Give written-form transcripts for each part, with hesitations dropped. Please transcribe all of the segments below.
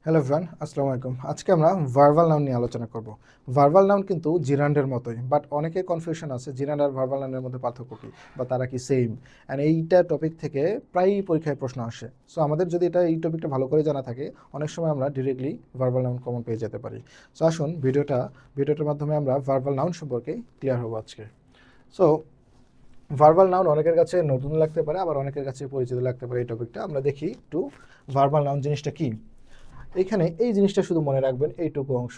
Hello everyone, আসসালামু আলাইকুম। আজকে আমরা ভার্বাল নাউন নিয়ে আলোচনা করব। ভার্বাল নাউন কিন্তু জিরান্ডের মতোই, বাট অনেকের কনফিউশন আছে জিরান্ড আর ভার্বাল নাউনের মধ্যে পার্থক্য কী বা তারা কি সেম। অ্যান্ড এইটা টপিক থেকে প্রায়ই পরীক্ষায় প্রশ্ন আসে। সো আমাদের যদি এই টপিকটা ভালো করে জানা থাকে, অনেক সময় আমরা ডিরেক্টলি ভার্বাল নাউন কমন পেয়ে যেতে পারি। সো আসুন ভিডিওটার মাধ্যমে আমরা ভার্বাল নাউন সম্পর্কে ক্লিয়ার হবো আজকে। সো ভার্বাল নাউন অনেকের কাছে নতুন লাগতে পারে, আবার অনেকের কাছে পরিচিত লাগতে পারে। এই টপিকটা আমরা দেখি একটু ভার্বাল নাউন জিনিসটা কী। এইখানে এই জিনিসটা শুধু মনে রাখবেন, এইটুকু অংশ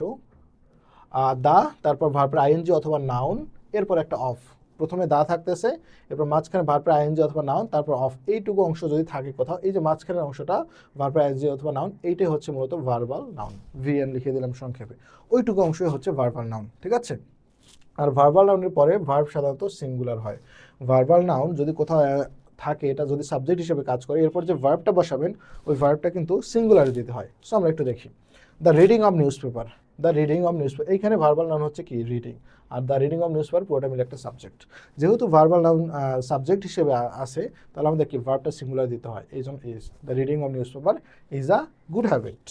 দা, তারপর ভার্বের আইএনজি অথবা নাউন, এরপর একটা অফ। প্রথমে দা থাকতেছে, এরপর মাঝখানে ভার্বের আইএনজি অথবা নাউন, তারপর অফ। এইটুকু অংশ যদি থাকে কোথাও, এই যে মাঝখানের অংশটা ভার্বের আইএনজি অথবা নাউন, এইটাই হচ্ছে মূলত ভার্বাল নাউন। ভিএন লিখে দিলাম সংক্ষেপে। ওইটুকু অংশই হচ্ছে ভার্বাল নাউন, ঠিক আছে। আর ভার্বাল নাউনের পরে ভার্ব সাধারণত সিঙ্গুলার হয়। ভার্বাল নাউন যদি কোথাও থাকে, এটা যদি সাবজেক্ট হিসেবে কাজ করে, এরপর যে ভার্বটা বসাবেন ওই ভার্বটা কিন্তু সিঙ্গুলারে দিতে হয়। সো আমরা একটু দেখি। The reading of news paper, the reading of news paper, এইখানে ভার্বাল নাউন হচ্ছে কি reading, are the reading of news paper পুরোটা মিলে একটা সাবজেক্ট। যেহেতু ভার্বাল নাউন সাবজেক্ট হিসেবে আসে, তাহলে আমাদের কি ভার্বটা সিঙ্গুলার দিতে হয়। এই জন্য is the reading of newspaper is a good habit.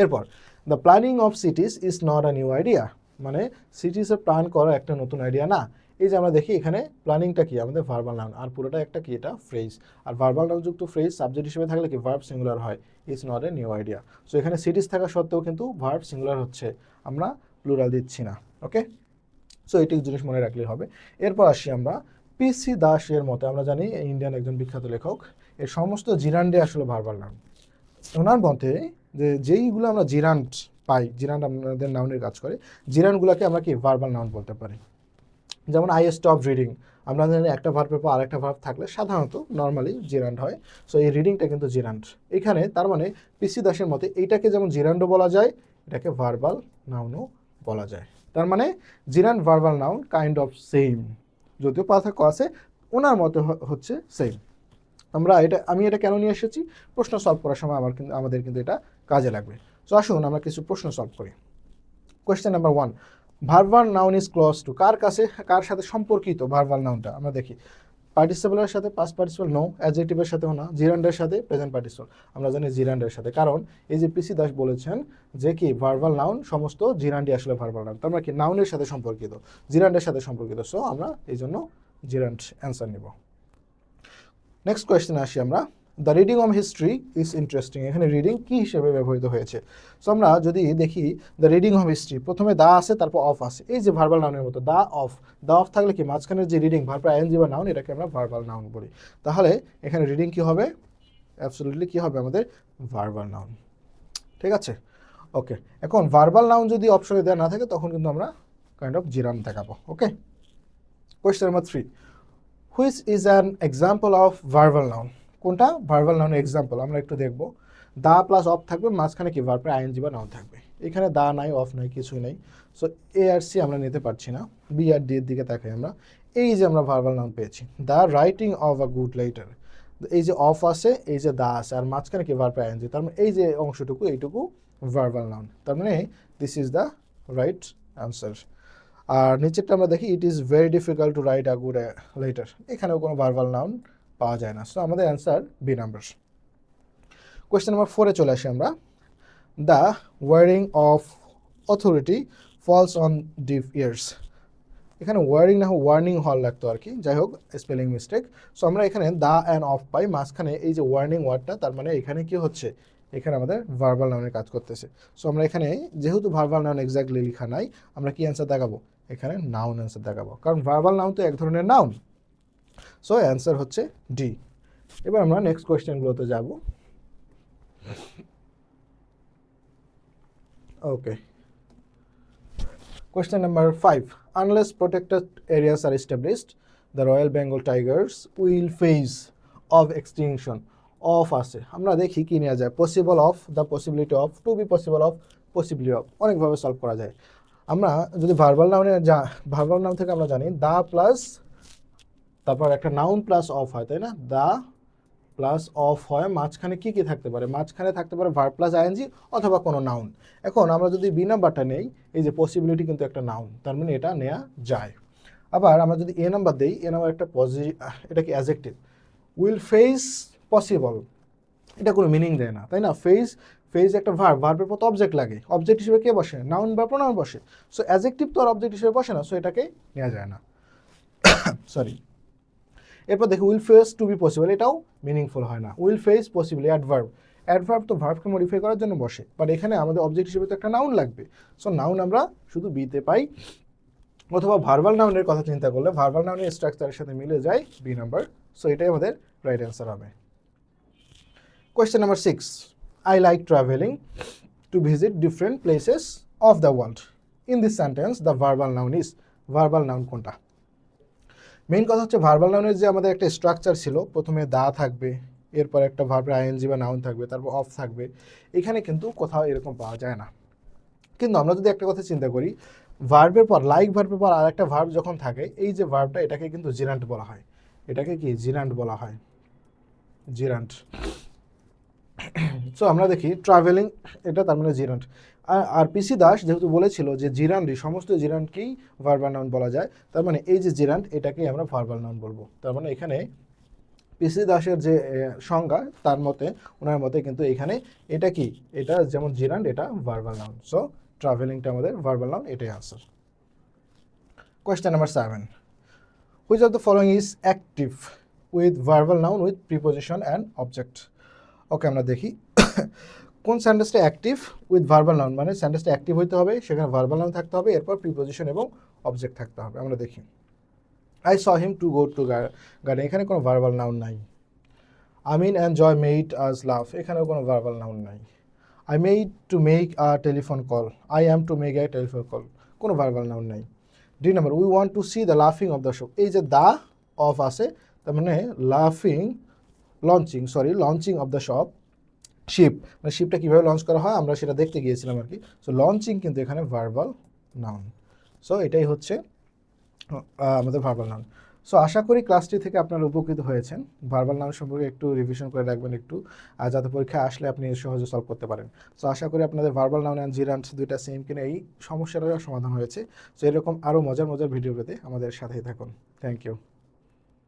এরপর the planning of cities is not a new idea, মানে সিটিসের প্ল্যান করা একটা নতুন আইডিয়া না। এই যে আমরা দেখি এখানে প্ল্যানিংটা কি আমাদের ভার্বাল নাউন, আর পুরোটা একটা কি এটা ফ্রেজ। আর ভার্বাল নাউন যুক্ত ফ্রেজ সাবজেক্ট হিসেবে থাকলে কি ভার্ব সিঙ্গুলার হয়, is not a new idea. So এখানে সিটিস থাকা সত্ত্বেও কিন্তু ভার্ব সিঙ্গুলার হচ্ছে, আমরা প্লুরাল দিচ্ছি না। ওকে, সো এইটি জিনিস মনে রাখলেই হবে। এরপর আসি আমরা পিসি দাসের মতে। আমরা জানি ইন্ডিয়ান একজন বিখ্যাত লেখক, এর সমস্ত জিরান্ডে আসলে ভার্বাল নাউন। ওনার মতে যে যেইগুলো আমরা জিরান্ড পাই, জিরান্ড আমাদের নাউনের কাজ করে, জিরান্ডগুলোকে আমরা কি ভার্বাল নাউন বলতে পারি। যেমন আই স্টপ রিডিং, আমরা জানি একটা ভার্বের পর আরেকটা ভার্ব থাকলে সাধারণত নর্মালি জিরান্ড হয়। সো এই রিডিংটা কিন্তু জিরান্ড এখানে। তার মানে পিসি দাসের মতে এইটাকে যেমন জিরান্ডও বলা যায়, এটাকে ভার্বাল নাউনও বলা যায়। তার মানে জিরান্ড verbal noun kind of same, যদিও পার্থক্য আছে, ওনার মতে হচ্ছে সেম। আমি এটা কেন নিয়ে এসেছি, প্রশ্ন সলভ করার সময় আমাদের কিন্তু এটা কাজে লাগবে। সো আসুন আমরা কিছু প্রশ্ন সলভ করি। Question number 1, verbal noun is close to, কার সাথে সম্পর্কিত ভার্বাল নাউনটা আমরা দেখি। পার্টিসিপলের সাথে, পাস্ট পার্টিসিপল নো, অ্যাডজেক্টিভের সাথেও না, জিরান্ডের সাথে, প্রেজেন্ট পার্টিসিপল আমরা জানি জিরান্ডের সাথে। কারণ এই যে পিসি দাস বলেছেন যে কি ভার্বাল নাউন সমস্ত জিরান্ডই আসলে ভার্বাল নাউন, তার মানে কি নাউনের সাথে সম্পর্কিত, জিরান্ডের সাথে সম্পর্কিত। সো আমরা এই জন্য জিরান্ড অ্যান্সার নিব। নেক্সট কোয়েশ্চেন আসি আমরা। The reading of history is interesting, এখানে রিডিং কী হিসেবে ব্যবহৃত হয়েছে। সো আমরা যদি দেখি দ্য রিডিং অফ হিস্ট্রি, প্রথমে দা আছে, তারপর অফ আছে, এই যে ভার্বাল নাউনের মতো দা অফ থাকলে কি মাঝখানের যে রিডিং ভার্ব আইএনজি বা নাউন, এটাকে আমরা ভার্বাল নাউন বলি। তাহলে এখানে রিডিং কি হবে, অ্যাবসলিউটলি কি হবে আমাদের ভার্বাল নাউন, ঠিক আছে। ওকে, এখন ভার্বাল নাউন যদি অপশনে দেওয়া না থাকে তখন কিন্তু আমরা কাইন্ড অফ জিরান দেখাবো। Okay, question number 3, which is an example of verbal noun, কোনটা ভার্বাল নাউনের এক্সাম্পল আমরা একটু দেখব। দা প্লাস অফ থাকবে, মাঝখানে কি ভার্বের আইএনজি বা নাউন থাকবে। এখানে দা নাই, অফ নাই, কিছুই নেই। সো এ আর সি আমরা নিতে পারছি না, বি আর ডি এর দিকে তাকাই আমরা। এই যে আমরা ভার্বাল নাউন পেয়েছি, the writing of a good letter, এই যে অফ আছে, এই যে দা আছে, আর মাঝখানে কি ভার্বের আইএনজি, তার মানে এই যে অংশটুকু, এইটুকু ভার্বাল নাউন। তার মানে this is the right answer. আর নিচেরটা আমরা দেখি, it is very difficult to write a good letter, এখানেও কোনো ভার্বাল নাউন পাওয়া যায় না। সো আমাদের answer B number. Question number 4-এ চলে আসি আমরা। The warring of authority falls on deaf years, এখানে ওয়ারিং না ওয়ার্নিং হওয়ার লাগতো আর কি, যাই হোক স্পেলিং মিস্টেক। সো আমরা এখানে দা অ্যান্ড অফ পাই, মাঝখানে এই যে ওয়ার্নিং ওয়ার্ডটা, তার মানে এখানে কি হচ্ছে, এখানে আমাদের ভার্বাল নাউনের কাজ করতেছে। সো আমরা এখানে যেহেতু ভার্বাল নাউন এক্স্যাক্টলি লেখা নাই, আমরা কি অ্যান্সার দেখাবো, এখানে নাউন অ্যান্সার দেখাবো, কারণ ভার্বাল নাউন তো এক ধরনের নাউন। সো অ্যান্সার হচ্ছে ডি। এবার আমরা নেক্সট কোয়েশ্চেনগুলোতে যাব। ওকে, question number 5, unless protected areas are established, the Royal Bengal tigers will face of extinction. Of আছে, আমরা দেখি কি নেওয়া যায়, possible of, the possibility of, to be possible of, possibly of, অনেকভাবে সলভ করা যায়। আমরা যদি ভার্বাল নাউন থেকে আমরা জানি দা প্লাস তারপর একটা নাউন প্লাস অফ হয়, তাই না, দা প্লাস অফ হয়, মাঝখানে কি কি থাকতে পারে, মাঝখানে থাকতে পারে ভার্ব প্লাস আইএনজি অথবা কোনো নাউন। এখন আমরা যদি বি নাম্বারটা নেই, এই যে পসিবিলিটি কিন্তু একটা নাউন, তার মানে এটা নেওয়া যায়। আবার আমরা যদি এ নাম্বার দেই, এ নাম্বার একটা এটা কি অ্যাডজেক্টিভ, উইল ফেস পসিবল, এটা কোনো মিনিং দেয় না, তাই না। ফেস ফেজ একটা ভার্ব, ভার্বের পর অবজেক্ট লাগে, অবজেক্ট হিসেবে কে বসে? নাউন বা প্রোনাউন বসে। সো অ্যাডজেক্টিভ তো আর অবজেক্ট হিসেবে বসে না, সো এটাকে নেওয়া যায় না। সরি। এরপর দেখি will face to be possible, এটাও মিনিংফুল হয় না। Will face possible adverb, adverb তো ভার্বকে মডিফাই করার জন্য বসে, বাট এখানে আমাদের অবজেক্ট হিসেবে তো একটা নাউন লাগবে। সো নাউন আমরা শুধু বিতে পাই, অথবা ভার্বাল নাউনের কথা চিন্তা করলে ভার্বাল নাউনের স্ট্রাকচারের সাথে মিলে যায় বি নাম্বার। সো এটাই আমাদের রাইট অ্যান্সার হবে। Question number 6, I like travelling to visit different places of the world. In this sentence the verbal noun is, verbal noun কোনটা? মেইন কথা হচ্ছে ভার্বাল নাউনের যে আমাদের একটা স্ট্রাকচার ছিল, প্রথমে দা থাকবে, এরপর একটা ভার্বের আইএনজি বা নাউন থাকবে, তারপর অফ থাকবে, এখানে কিন্তু কোথাও এরকম পাওয়া যায় না। কিন্তু আমরা যদি একটা কথা চিন্তা করি, ভার্বের পর, লাইক ভার্বের পর আর একটা ভার্ব যখন থাকে, এই যে ভার্বটা এটাকে কিন্তু জিরান্ট বলা হয়। এটাকে কি জিরান্ট বলা হয়? জিরান্ট। সো আমরা দেখি ট্রাভেলিং, এটা তার মানে জিরান্ট। আর পিসি দাস যেহেতু বলেছিল যে জিরান্ডই, সমস্ত জিরান্টকেই ভার্বাল নাউন বলা যায়, তার মানে এই যে জিরান্ট এটাকেই আমরা ভার্বাল নাউন বলবো। তার মানে এখানে পিসি দাসের যে সংজ্ঞা, তার মতে, ওনার মতে কিন্তু এখানে এটা কি, এটা যেমন জিরান্ট, এটা ভার্বাল নাউন। সো ট্রাভেলিংটা আমাদের ভার্বাল নাউন, এটাই answer. Question number 7, which of the following is active with verbal noun with preposition and object? Okay, আমরা দেখি কোন সেন্টেন্সটা অ্যাক্টিভ উইথ ভার্বাল নাউন, মানে সেন্টেন্সটা অ্যাক্টিভ হইতে হবে, সেখানে ভার্বাল নাউন থাকতে হবে, এরপর প্রিপোজিশন এবং অবজেক্ট থাকতে হবে। আমরা দেখি I saw him to go to garden, এখানে কোনো ভার্বাল নাউন নাই। আমিন and Joy made us love, এখানেও কোনো ভার্বাল নাউন নাই। I made to make a telephone call, I am to make a telephone call, কোনো ভার্বাল নাউন নাই। D number, we want to see the লাফিং of the shop, এই যে the of আছে, তার মানে লাফিং, launching of the shop, ship, মানে শিপটা কীভাবে লঞ্চ করা হয় আমরা সেটা দেখতে গিয়েছিলাম আর কি। সো লঞ্চিং কিন্তু এখানে ভার্বাল নাউন। সো এটাই হচ্ছে আমাদের ভার্বাল নাউন। সো আশা করি ক্লাসটি থেকে আপনারা উপকৃত হয়েছেন। ভার্বাল নাউন সম্পর্কে একটু রিভিশন করে রাখবেন একটু, আর যাতে পরীক্ষায় আসলে আপনি সহজে সলভ করতে পারেন। সো আশা করি আপনাদের ভার্বাল নাউন অ্যান্ড জিরান্ট দুইটা সেম কিনা এই সমস্যাটার সমাধান হয়েছে। সো এরকম আরও মজার মজার ভিডিও পেতে আমাদের সাথেই থাকুন। Thank you.